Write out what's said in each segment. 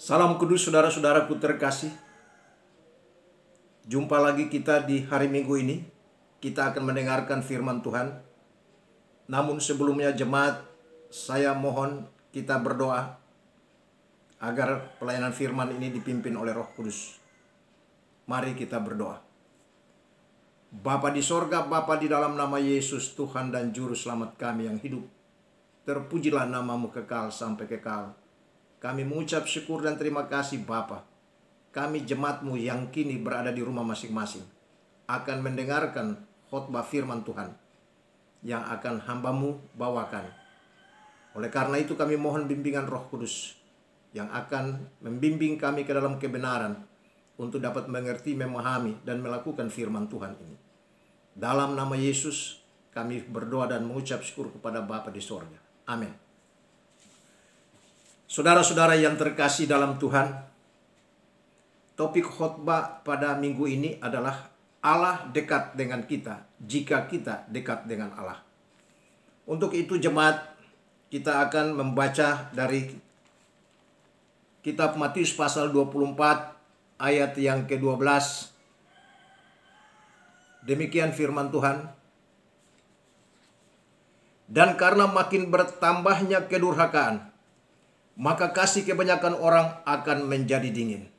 Salam kudus saudara-saudaraku terkasih. Jumpa lagi kita di hari Minggu ini. Kita akan mendengarkan firman Tuhan. Namun sebelumnya jemaat, saya mohon kita berdoa agar pelayanan firman ini dipimpin oleh Roh Kudus. Mari kita berdoa. Bapa di sorga, Bapa di dalam nama Yesus, Tuhan dan Juru Selamat kami yang hidup. Terpujilah namamu kekal sampai kekal. Kami mengucap syukur dan terima kasih Bapa. Kami jemaat-Mu yang kini berada di rumah masing-masing akan mendengarkan khotbah firman Tuhan yang akan hamba-Mu bawakan. Oleh karena itu kami mohon bimbingan Roh Kudus yang akan membimbing kami ke dalam kebenaran untuk dapat mengerti, memahami, dan melakukan firman Tuhan ini. Dalam nama Yesus kami berdoa dan mengucap syukur kepada Bapa di sorga. Amin. Saudara-saudara yang terkasih dalam Tuhan, topik khotbah pada minggu ini adalah Allah dekat dengan kita jika kita dekat dengan Allah. Untuk itu jemaat, kita akan membaca dari kitab Matius pasal 24 ayat yang ke-12. Demikian firman Tuhan. Dan karena makin bertambahnya kedurhakaan, maka kasih kebanyakan orang akan menjadi dingin.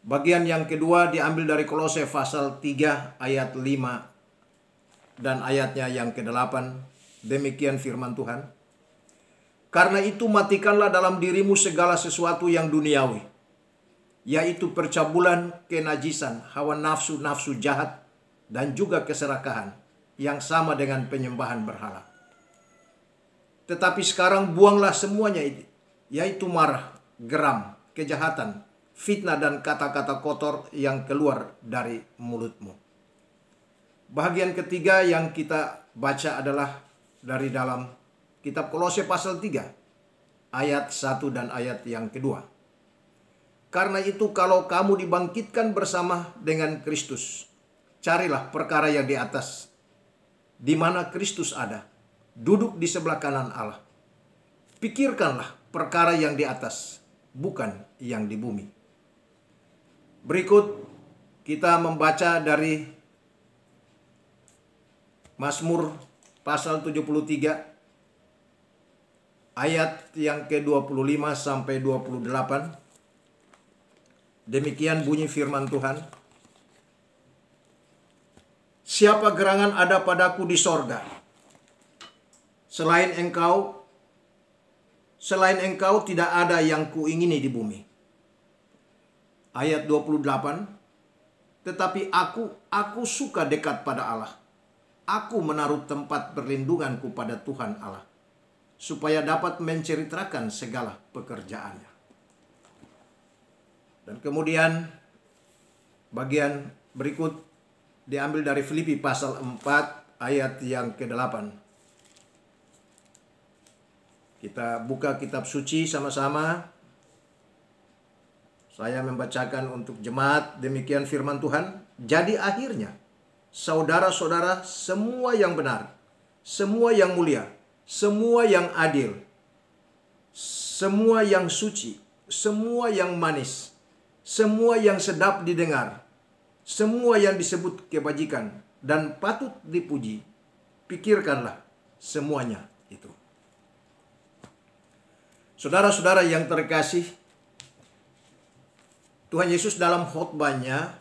Bagian yang kedua diambil dari Kolose pasal 3 ayat 5 dan ayatnya yang ke-8. Demikian firman Tuhan. Karena itu matikanlah dalam dirimu segala sesuatu yang duniawi, yaitu percabulan, kenajisan, hawa nafsu jahat, dan juga keserakahan yang sama dengan penyembahan berhala. Tetapi sekarang buanglah semuanya itu, yaitu marah, geram, kejahatan, fitnah, dan kata-kata kotor yang keluar dari mulutmu. Bagian ketiga yang kita baca adalah dari dalam kitab Kolose pasal 3, ayat 1 dan ayat yang kedua. Karena itu kalau kamu dibangkitkan bersama dengan Kristus, carilah perkara yang di atas, di mana Kristus ada, duduk di sebelah kanan Allah. Pikirkanlah perkara yang di atas, bukan yang di bumi. Berikut kita membaca dari Mazmur pasal 73 ayat yang ke-25 sampai 28. Demikian bunyi firman Tuhan. Siapa gerangan ada padaku di sorga? Selain engkau tidak ada yang kuingini di bumi. Ayat 28. Tetapi aku suka dekat pada Allah. Aku menaruh tempat perlindunganku pada Tuhan Allah, supaya dapat menceritakan segala pekerjaannya. Dan kemudian bagian berikut diambil dari Filipi pasal 4 ayat yang ke-8. Kita buka kitab suci sama-sama. Saya membacakan untuk jemaat, demikian firman Tuhan. Jadi akhirnya, saudara-saudara, semua yang benar, semua yang mulia, semua yang adil, semua yang suci, semua yang manis, semua yang sedap didengar, semua yang disebut kebajikan dan patut dipuji, pikirkanlah semuanya itu. Saudara-saudara yang terkasih, Tuhan Yesus dalam khotbahnya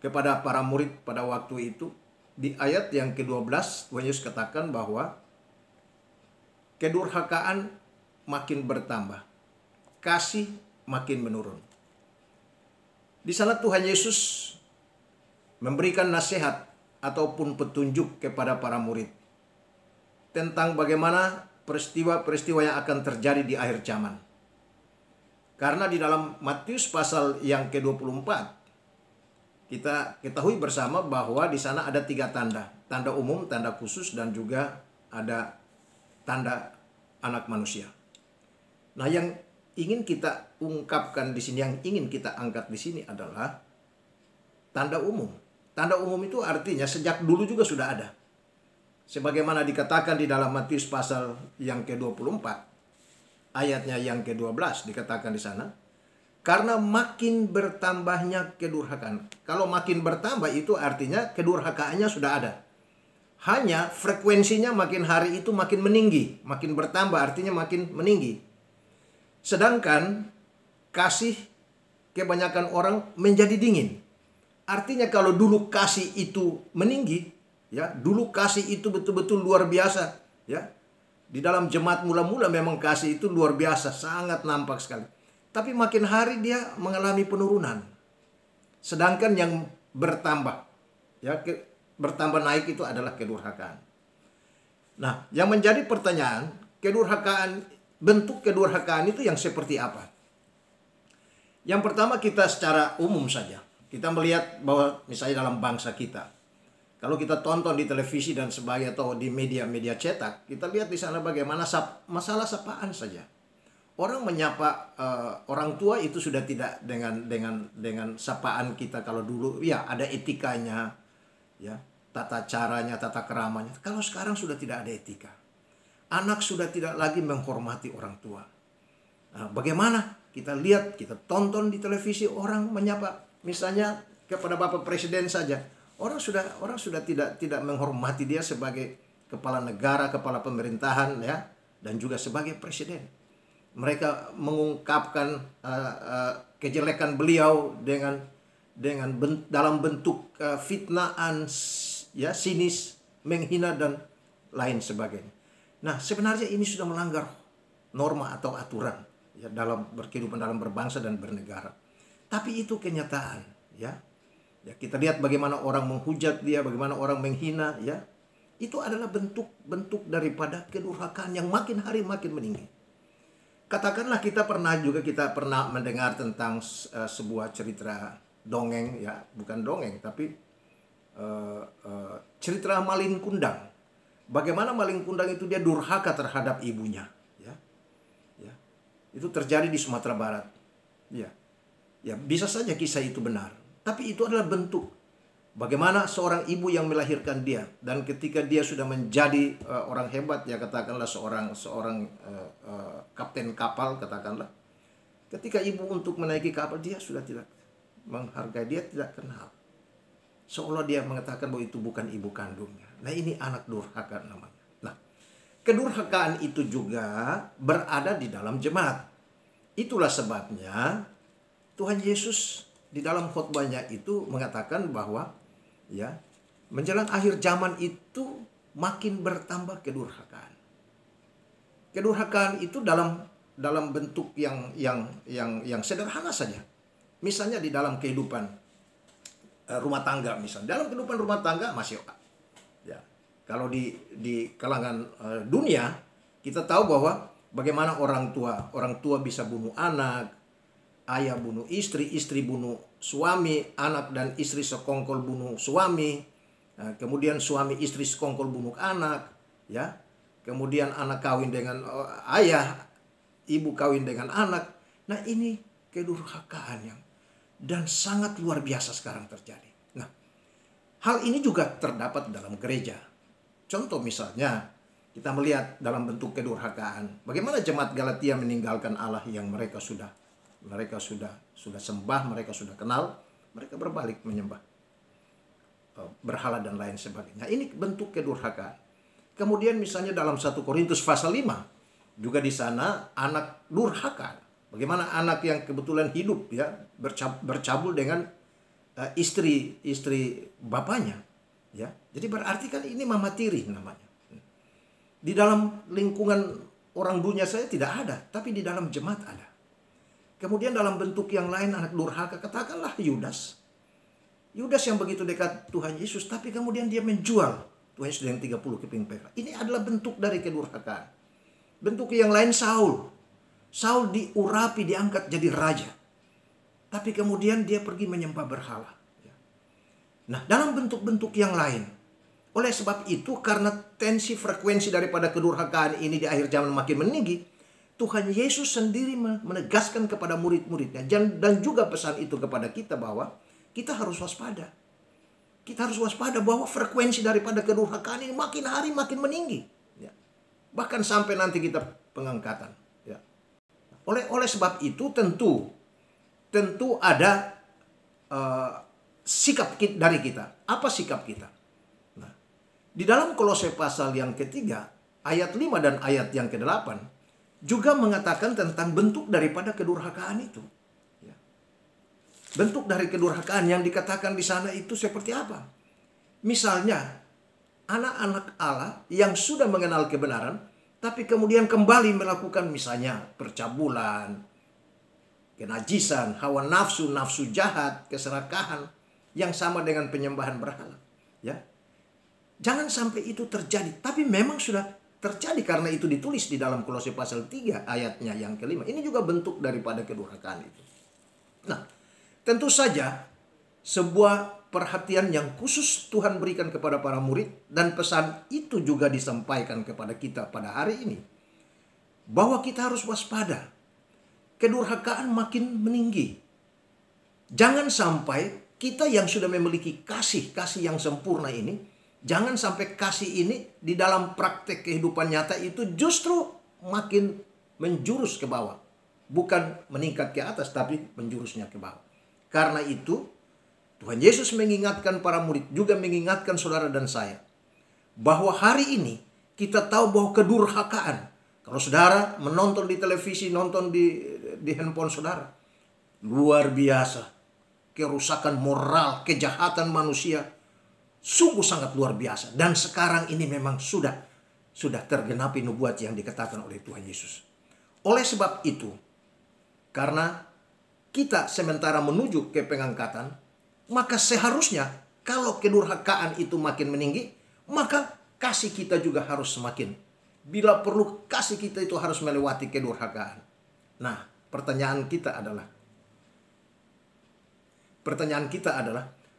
kepada para murid pada waktu itu, di ayat yang ke-12, Tuhan Yesus katakan bahwa kedurhakaan makin bertambah, kasih makin menurun. Di sana Tuhan Yesus memberikan nasihat ataupun petunjuk kepada para murid tentang bagaimana peristiwa-peristiwa yang akan terjadi di akhir zaman. Karena di dalam Matius pasal yang ke-24, kita ketahui bersama bahwa di sana ada 3 tanda. Tanda umum, tanda khusus, dan juga ada tanda anak manusia. Nah, yang ingin kita ungkapkan di sini, yang ingin kita angkat di sini adalah tanda umum. Tanda umum itu artinya sejak dulu juga sudah ada. Sebagaimana dikatakan di dalam Matius pasal yang ke-24. ayatnya yang ke-12 dikatakan di sana, karena makin bertambahnya kedurhakaan. Kalau makin bertambah itu artinya kedurhakaannya sudah ada. Hanya frekuensinya makin hari itu makin meninggi. Makin bertambah artinya makin meninggi. Sedangkan kasih kebanyakan orang menjadi dingin. Artinya kalau dulu kasih itu meninggi, ya, dulu kasih itu betul-betul luar biasa, ya. Di dalam jemaat mula-mula memang kasih itu luar biasa, sangat nampak sekali. Tapi makin hari dia mengalami penurunan. Sedangkan yang bertambah, ya, bertambah naik itu adalah kedurhakaan. Nah, yang menjadi pertanyaan, kedurhakaan, bentuk kedurhakaan itu yang seperti apa? Yang pertama, kita secara umum saja. Kita melihat bahwa misalnya dalam bangsa kita, kalau kita tonton di televisi dan sebagainya atau di media-media cetak, kita lihat di sana bagaimana masalah sapaan saja. Orang menyapa orang tua itu sudah tidak dengan sapaan kita kalau dulu, ya ada etikanya, ya, tata caranya, tata keramanya. Kalau sekarang sudah tidak ada etika. Anak sudah tidak lagi menghormati orang tua. Nah, bagaimana? Kita lihat, kita tonton di televisi orang menyapa, misalnya kepada Bapak Presiden saja. Orang sudah tidak menghormati dia sebagai kepala negara, kepala pemerintahan, ya, dan juga sebagai presiden. Mereka mengungkapkan kejelekan beliau dalam bentuk fitnaan, ya, sinis, menghina dan lain sebagainya. Nah, sebenarnya ini sudah melanggar norma atau aturan, ya, dalam berkehidupan, dalam berbangsa dan bernegara. Tapi itu kenyataan, ya. Ya, kita lihat bagaimana orang menghujat dia, bagaimana orang menghina, ya. Itu adalah bentuk-bentuk daripada kedurhakaan yang makin hari makin meninggi. Katakanlah kita pernah mendengar tentang sebuah cerita dongeng, ya, bukan dongeng tapi cerita Malin Kundang. Bagaimana Malin Kundang itu dia durhaka terhadap ibunya, ya. Ya. Itu terjadi di Sumatera Barat. Ya. Ya, bisa saja kisah itu benar. Tapi itu adalah bentuk bagaimana seorang ibu yang melahirkan dia, dan ketika dia sudah menjadi orang hebat, ya, katakanlah seorang kapten kapal, katakanlah, ketika ibu untuk menaiki kapal, dia sudah tidak menghargai, dia tidak kenal, seolah dia mengatakan bahwa itu bukan ibu kandungnya. Nah, ini anak durhaka namanya. Nah, kedurhakaan itu juga berada di dalam jemaat. Itulah sebabnya Tuhan Yesus di dalam khotbahnya itu mengatakan bahwa, ya, menjelang akhir zaman itu makin bertambah kedurhakaan. Kedurhakaan itu dalam bentuk yang sederhana saja. Misalnya di dalam kehidupan rumah tangga, misalnya dalam kehidupan rumah tangga masih, ya, kalau di kalangan dunia kita tahu bahwa bagaimana orang tua bisa bunuh anak, ayah bunuh istri, istri bunuh suami, anak dan istri sekongkol bunuh suami, kemudian suami istri sekongkol bunuh anak, ya, kemudian anak kawin dengan ayah, ibu kawin dengan anak. Nah, ini kedurhakaan yang dan sangat luar biasa sekarang terjadi. Nah, hal ini juga terdapat dalam gereja. Contoh misalnya, kita melihat dalam bentuk kedurhakaan, bagaimana jemaat Galatia meninggalkan Allah yang mereka sudah sembah, mereka sudah kenal, mereka berbalik menyembah berhala dan lain sebagainya. Ini bentuk kedurhakaan. Kemudian misalnya dalam 1 Korintus pasal 5, juga di sana anak durhaka. Bagaimana anak yang kebetulan hidup, ya, bercabul dengan istri bapaknya, ya. Jadi berarti kan ini mama tiri namanya. Di dalam lingkungan orang dunia saya tidak ada, tapi di dalam jemaat ada. Kemudian dalam bentuk yang lain anak durhaka, katakanlah Yudas. Yudas yang begitu dekat Tuhan Yesus, tapi kemudian dia menjual Tuhan Yesus dengan 30 keping perak. Ini adalah bentuk dari kedurhakaan. Bentuk yang lain Saul. Saul diurapi, diangkat jadi raja. Tapi kemudian dia pergi menyembah berhala. Nah, dalam bentuk-bentuk yang lain. Oleh sebab itu, karena tensi frekuensi daripada kedurhakaan ini di akhir zaman makin meninggi, Tuhan Yesus sendiri menegaskan kepada murid-muridnya dan juga pesan itu kepada kita bahwa kita harus waspada. Kita harus waspada bahwa frekuensi daripada kedurhakaan ini makin hari makin meninggi. Ya. Bahkan sampai nanti kita pengangkatan. Ya. Oleh sebab itu tentu ada sikap dari kita. Apa sikap kita? Nah, di dalam Kolose pasal yang ketiga, ayat 5 dan ayat yang ke-8, juga mengatakan tentang bentuk daripada kedurhakaan itu. Ya. Bentuk dari kedurhakaan yang dikatakan di sana itu seperti apa? Misalnya, anak-anak Allah yang sudah mengenal kebenaran, tapi kemudian kembali melakukan misalnya percabulan, kenajisan, hawa nafsu, nafsu jahat, keserakahan, yang sama dengan penyembahan berhala. Ya. Jangan sampai itu terjadi, tapi memang sudah terjadi karena itu ditulis di dalam Kolose pasal 3 ayatnya yang ke-5. Ini juga bentuk daripada kedurhakaan itu. Nah, tentu saja sebuah perhatian yang khusus Tuhan berikan kepada para murid, dan pesan itu juga disampaikan kepada kita pada hari ini, bahwa kita harus waspada. Kedurhakaan makin meninggi. Jangan sampai kita yang sudah memiliki kasih yang sempurna ini, jangan sampai kasih ini di dalam praktek kehidupan nyata itu justru makin menjurus ke bawah. Bukan meningkat ke atas, tapi menjurusnya ke bawah. Karena itu, Tuhan Yesus mengingatkan para murid, juga mengingatkan saudara dan saya, bahwa hari ini kita tahu bahwa kedurhakaan, kalau saudara menonton di televisi, nonton di handphone saudara, luar biasa. Kerusakan moral, kejahatan manusia, sungguh sangat luar biasa. Dan sekarang ini memang sudah tergenapi nubuat yang dikatakan oleh Tuhan Yesus. Oleh sebab itu, karena kita sementara menuju ke pengangkatan, maka seharusnya kalau kedurhakaan itu makin meninggi, maka kasih kita juga harus semakin. Bila perlu, kasih kita itu harus melewati kedurhakaan. Nah, pertanyaan kita adalah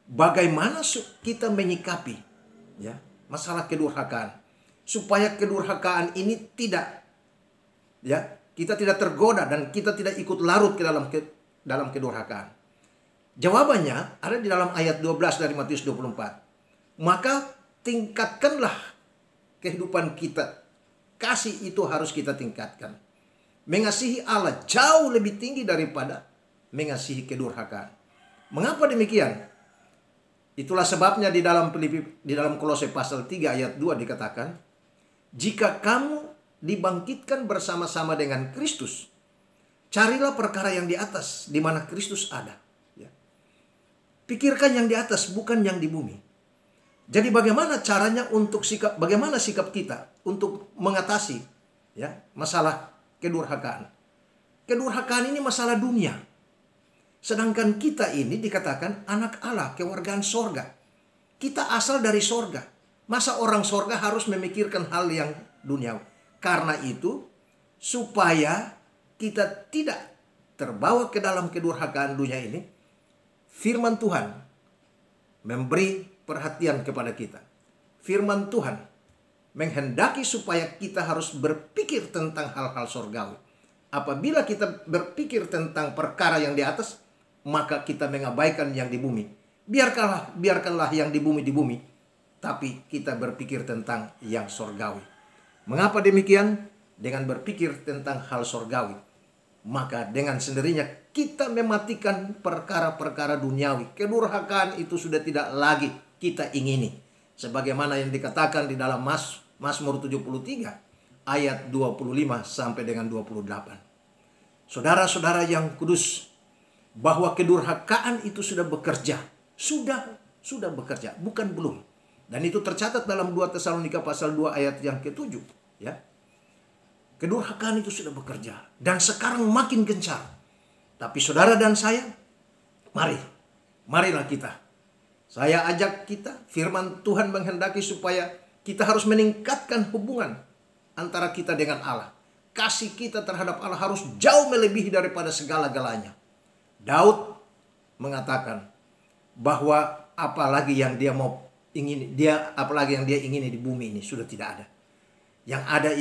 bagaimana kita menyikapi ya masalah kedurhakaan, supaya kedurhakaan ini kita tidak tergoda dan kita tidak ikut larut ke dalam kedurhakaan. Jawabannya ada di dalam ayat 12 dari Matius 24. Maka tingkatkanlah kehidupan kita. Kasih itu harus kita tingkatkan. Mengasihi Allah jauh lebih tinggi daripada mengasihi kedurhakaan. Mengapa demikian? Itulah sebabnya di dalam Kolose pasal 3 ayat 2 dikatakan, jika kamu dibangkitkan bersama-sama dengan Kristus, carilah perkara yang di atas, di mana Kristus ada. Ya. Pikirkan yang di atas, bukan yang di bumi. Jadi bagaimana caranya bagaimana sikap kita untuk mengatasi ya masalah kedurhakaan? Kedurhakaan ini masalah dunia. Sedangkan kita ini dikatakan anak Allah, kewargaan sorga. Kita asal dari sorga. Masa orang sorga harus memikirkan hal yang duniawi? Karena itu, supaya kita tidak terbawa ke dalam kedurhakaan dunia ini, firman Tuhan memberi perhatian kepada kita. Firman Tuhan menghendaki supaya kita harus berpikir tentang hal-hal sorgawi. Apabila kita berpikir tentang perkara yang di atas, maka kita mengabaikan yang di bumi. Biarkanlah yang di bumi, tapi kita berpikir tentang yang sorgawi. Mengapa demikian? Dengan berpikir tentang hal sorgawi, maka dengan sendirinya kita mematikan perkara-perkara duniawi. Kedurhakaan itu sudah tidak lagi kita ingini. Sebagaimana yang dikatakan di dalam Mazmur 73 ayat 25 sampai dengan 28. Saudara-saudara yang kudus, bahwa kedurhakaan itu sudah bekerja. Sudah bekerja, bukan belum. Dan itu tercatat dalam 2 Tesalonika pasal 2 ayat yang ke-7. Ya. Kedurhakaan itu sudah bekerja. Dan sekarang makin gencar. Tapi saudara dan saya, marilah kita. Saya ajak kita, firman Tuhan menghendaki supaya kita harus meningkatkan hubungan antara kita dengan Allah. Kasih kita terhadap Allah harus jauh melebihi daripada segala-galanya. Daud mengatakan bahwa apalagi yang dia ingini di bumi ini sudah tidak ada. Yang ada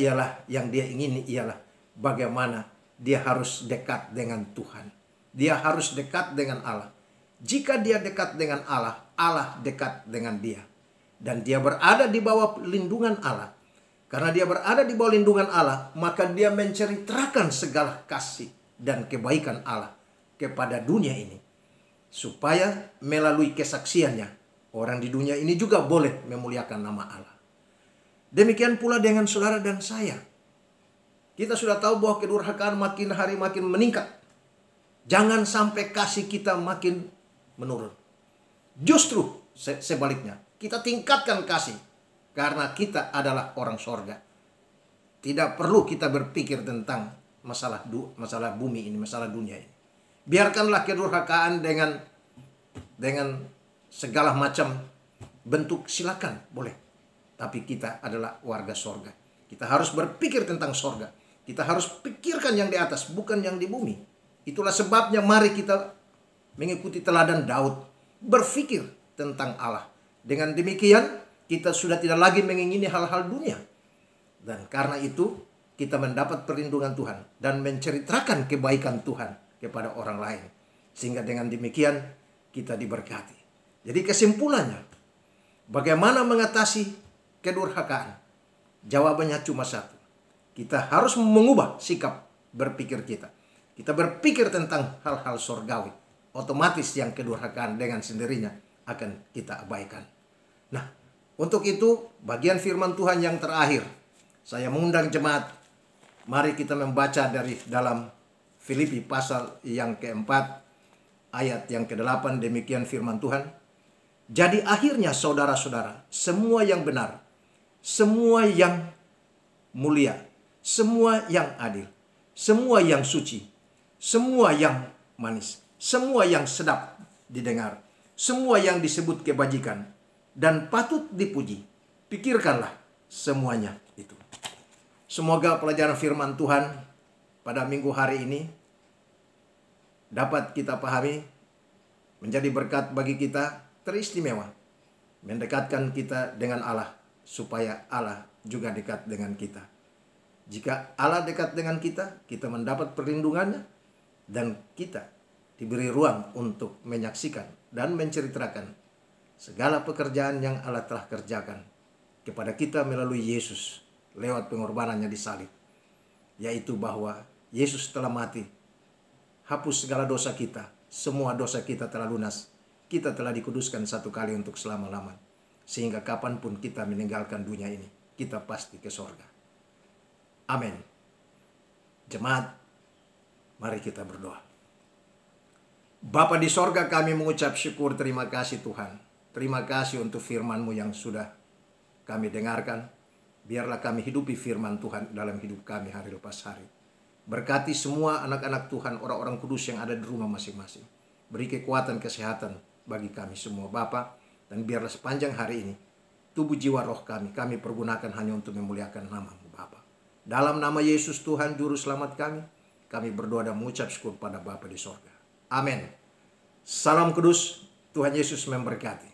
yang dia ingini ialah bagaimana dia harus dekat dengan Tuhan. Dia harus dekat dengan Allah. Jika dia dekat dengan Allah, Allah dekat dengan dia. Dan dia berada di bawah lindungan Allah. Karena dia berada di bawah lindungan Allah, maka dia menceritakan segala kasih dan kebaikan Allah kepada dunia ini. Supaya melalui kesaksiannya, orang di dunia ini juga boleh memuliakan nama Allah. Demikian pula dengan saudara dan saya. Kita sudah tahu bahwa kedurhakaan makin hari makin meningkat. Jangan sampai kasih kita makin menurun. Justru sebaliknya, kita tingkatkan kasih. Karena kita adalah orang sorga. Tidak perlu kita berpikir tentang masalah bumi ini, masalah dunia ini. Biarkanlah kedurhakaan dengan segala macam bentuk, silakan, boleh. Tapi kita adalah warga sorga. Kita harus berpikir tentang sorga. Kita harus pikirkan yang di atas, bukan yang di bumi. Itulah sebabnya mari kita mengikuti teladan Daud. Berpikir tentang Allah. Dengan demikian, kita sudah tidak lagi mengingini hal-hal dunia. Dan karena itu, kita mendapat perlindungan Tuhan. Dan menceritakan kebaikan Tuhan kepada orang lain. Sehingga dengan demikian, kita diberkati. Jadi kesimpulannya, bagaimana mengatasi kedurhakaan? Jawabannya cuma satu. Kita harus mengubah sikap berpikir kita. Kita berpikir tentang hal-hal surgawi. Otomatis yang kedurhakaan dengan sendirinya akan kita abaikan. Nah, untuk itu bagian firman Tuhan yang terakhir. Saya mengundang jemaat. Mari kita membaca dari dalam Filipi pasal yang keempat. Ayat yang ke-8, demikian firman Tuhan. Jadi akhirnya saudara-saudara, semua yang benar, semua yang mulia, semua yang adil, semua yang suci, semua yang manis, semua yang sedap didengar, semua yang disebut kebajikan dan patut dipuji, pikirkanlah semuanya itu. Semoga pelajaran firman Tuhan pada minggu hari ini dapat kita pahami, menjadi berkat bagi kita, teristimewa, mendekatkan kita dengan Allah, supaya Allah juga dekat dengan kita. Jika Allah dekat dengan kita, kita mendapat perlindungannya, dan kita diberi ruang untuk menyaksikan dan menceritakan segala pekerjaan yang Allah telah kerjakan kepada kita melalui Yesus, lewat pengorbanannya di salib. Yaitu bahwa Yesus telah mati, hapus segala dosa kita. Semua dosa kita telah lunas. Kita telah dikuduskan satu kali untuk selama-lamanya. Sehingga kapanpun kita meninggalkan dunia ini, kita pasti ke sorga. Amin. Jemaat, mari kita berdoa. Bapa di sorga, kami mengucap syukur, terima kasih Tuhan. Terima kasih untuk firman-Mu yang sudah kami dengarkan. Biarlah kami hidupi firman Tuhan dalam hidup kami hari lepas hari. Berkati semua anak-anak Tuhan, orang-orang kudus yang ada di rumah masing-masing. Beri kekuatan, kesehatan bagi kami semua Bapa. Dan biarlah sepanjang hari ini, tubuh jiwa roh kami pergunakan hanya untuk memuliakan nama-Mu Bapa. Dalam nama Yesus Tuhan Juru Selamat kami berdoa dan mengucap syukur pada Bapa di sorga. Amin. Salam kudus, Tuhan Yesus memberkati.